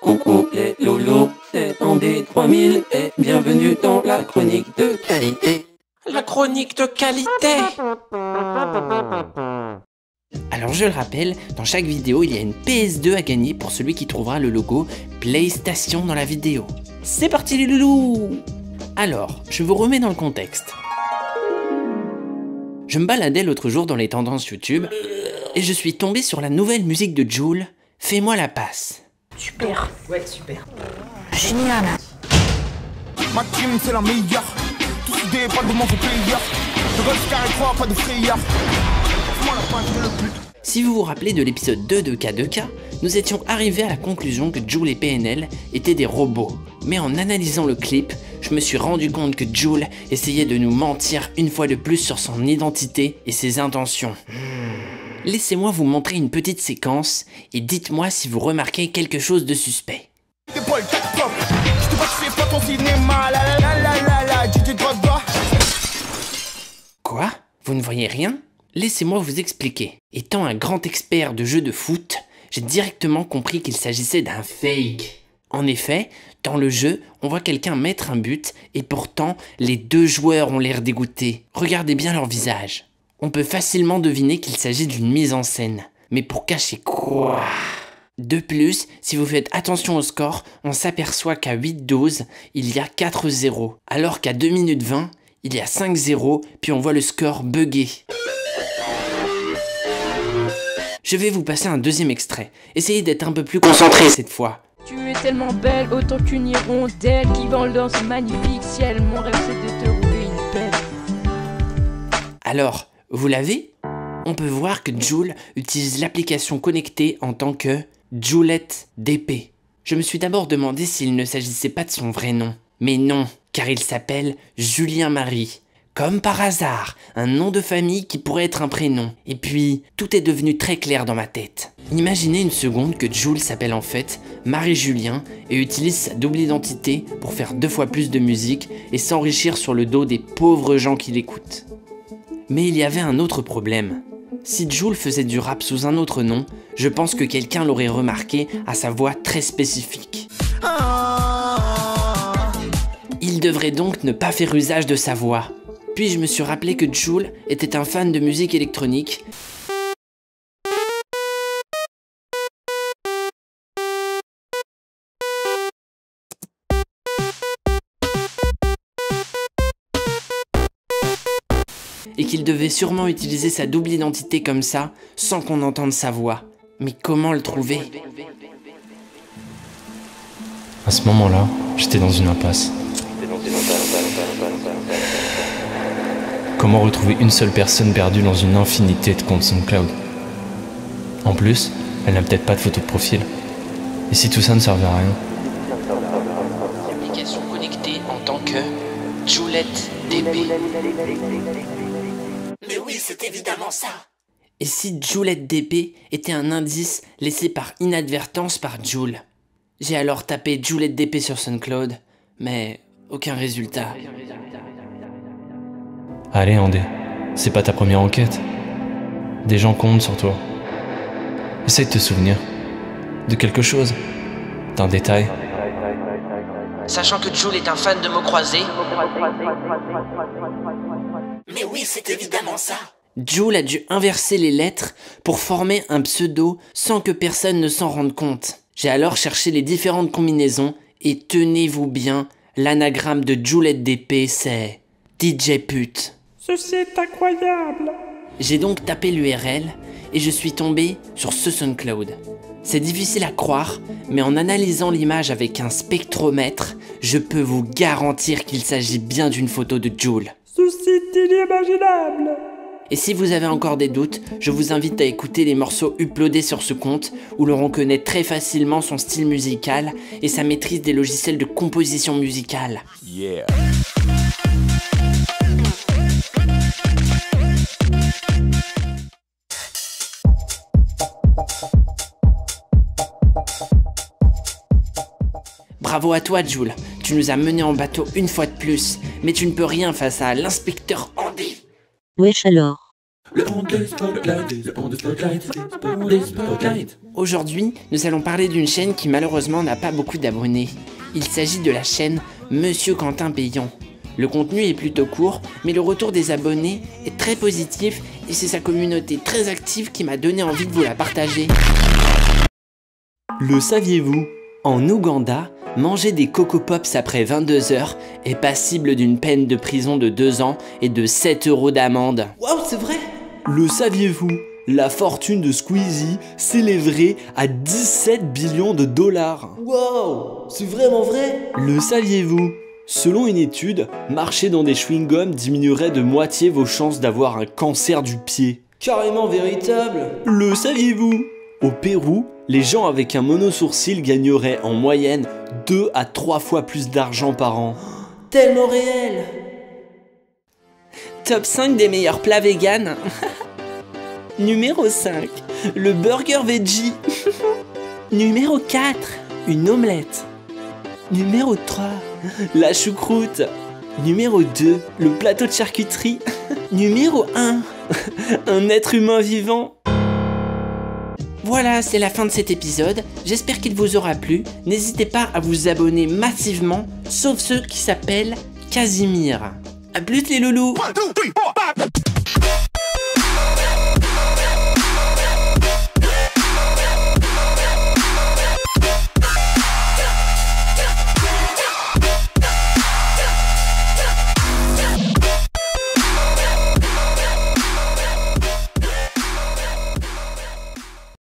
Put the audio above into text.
Coucou les loulous, c'est Andy 3000 et bienvenue dans la chronique de qualité. La chronique de qualité. Alors je le rappelle, dans chaque vidéo, il y a une PS2 à gagner pour celui qui trouvera le logo PlayStation dans la vidéo. C'est parti les loulous! Alors, je vous remets dans le contexte. Je me baladais l'autre jour dans les tendances YouTube et je suis tombé sur la nouvelle musique de Jul, Fais-moi la passe. Super. Ouais, super. Génial. Ma team c'est la meilleure. Tous soudés, pas de mouvement, faut plaisir. Le golf carré 3, pas de frayeur. Fais-moi la passe, je le pute. Si vous vous rappelez de l'épisode 2 de K2K, nous étions arrivés à la conclusion que Jul et PNL étaient des robots. Mais en analysant le clip, je me suis rendu compte que Jul essayait de nous mentir une fois de plus sur son identité et ses intentions. Laissez-moi vous montrer une petite séquence et dites-moi si vous remarquez quelque chose de suspect. Épaule, tac, pop. Je te vois, tu fais pas ton cinéma. La la la la la la, tu te dois. Quoi? Vous ne voyez rien? Laissez-moi vous expliquer. Étant un grand expert de jeux de foot, j'ai directement compris qu'il s'agissait d'un fake. En effet, dans le jeu, on voit quelqu'un mettre un but et pourtant, les deux joueurs ont l'air dégoûtés. Regardez bien leur visage. On peut facilement deviner qu'il s'agit d'une mise en scène. Mais pour cacher quoi? De plus, si vous faites attention au score, on s'aperçoit qu'à 8-12, il y a 4-0. Alors qu'à 2 minutes 20, il y a 5-0, puis on voit le score bugger. Je vais vous passer un deuxième extrait. Essayez d'être un peu plus concentré cette fois. Tu es tellement belle, autant qu'une hirondelle qui vole dans ce magnifique ciel. Mon rêve c'est de te rouler une pelle. Alors, vous l'avez? On peut voir que Jul utilise l'application connectée en tant que Julette DP. Je me suis d'abord demandé s'il ne s'agissait pas de son vrai nom. Mais non, car il s'appelle Julien Marie. Comme par hasard, un nom de famille qui pourrait être un prénom. Et puis, tout est devenu très clair dans ma tête. Imaginez une seconde que Jul s'appelle en fait Marie-Julien et utilise sa double identité pour faire 2 fois plus de musique et s'enrichir sur le dos des pauvres gens qui l'écoutent. Mais il y avait un autre problème. Si Jul faisait du rap sous un autre nom, je pense que quelqu'un l'aurait remarqué à sa voix très spécifique. Il devrait donc ne pas faire usage de sa voix. Puis je me suis rappelé que Jul était un fan de musique électronique et qu'il devait sûrement utiliser sa double identité comme ça, sans qu'on entende sa voix. Mais comment le trouver? À ce moment-là, j'étais dans une impasse. Comment retrouver une seule personne perdue dans une infinité de comptes SoundCloud? En plus, elle n'a peut-être pas de photo de profil. Et si tout ça ne servait à rien? Application connectée en tant que Julette DP. Mais oui, c'est évidemment ça. Et si Julette DP était un indice laissé par inadvertance par Jul? J'ai alors tapé Julette DP sur SoundCloud, mais aucun résultat. Allez Andé, c'est pas ta première enquête. Des gens comptent sur toi. Essaye de te souvenir de quelque chose, d'un détail. Sachant que Jul est un fan de mots croisés, Mais oui, c'est évidemment ça. Jul a dû inverser les lettres pour former un pseudo sans que personne ne s'en rende compte. J'ai alors cherché les différentes combinaisons et tenez-vous bien, l'anagramme de Julette DP c'est DJ pute. Ceci est incroyable. J'ai donc tapé l'URL et je suis tombé sur ce SoundCloud. C'est difficile à croire, mais en analysant l'image avec un spectromètre, je peux vous garantir qu'il s'agit bien d'une photo de Jul. Ceci est inimaginable. Et si vous avez encore des doutes, je vous invite à écouter les morceaux uploadés sur ce compte, où l'on reconnaît très facilement son style musical et sa maîtrise des logiciels de composition musicale. Yeah. Bravo à toi, Jul. Tu nous as menés en bateau une fois de plus, mais tu ne peux rien face à l'inspecteur Andy. Wesh alors. Le pont des spotlights, le pont des spotlights, le pont des spotlights. Aujourd'hui, nous allons parler d'une chaîne qui malheureusement n'a pas beaucoup d'abonnés. Il s'agit de la chaîne Monsieur Quentin Payant. Le contenu est plutôt court, mais le retour des abonnés est très positif et c'est sa communauté très active qui m'a donné envie de vous la partager. Le saviez-vous? En Ouganda, manger des Coco Pops après 22 h est passible d'une peine de prison de 2 ans et de 7 € d'amende. Waouh, c'est vrai? Le saviez-vous? La fortune de Squeezie s'élèverait à 17 billions de dollars. Wow, c'est vraiment vrai? Le saviez-vous? Selon une étude, marcher dans des chewing-gums diminuerait de moitié vos chances d'avoir un cancer du pied. Carrément véritable. Le saviez-vous? Au Pérou, les gens avec un monosourcil gagneraient en moyenne 2 à 3 fois plus d'argent par an. Tellement réel. Top 5 des meilleurs plats véganes. Numéro 5, le burger veggie. Numéro 4, une omelette. Numéro 3, la choucroute. Numéro 2, le plateau de charcuterie. Numéro 1, un être humain vivant. Voilà, c'est la fin de cet épisode. J'espère qu'il vous aura plu. N'hésitez pas à vous abonner massivement, sauf ceux qui s'appellent Casimir. A plus les loulous. 1, 2, 3, 4.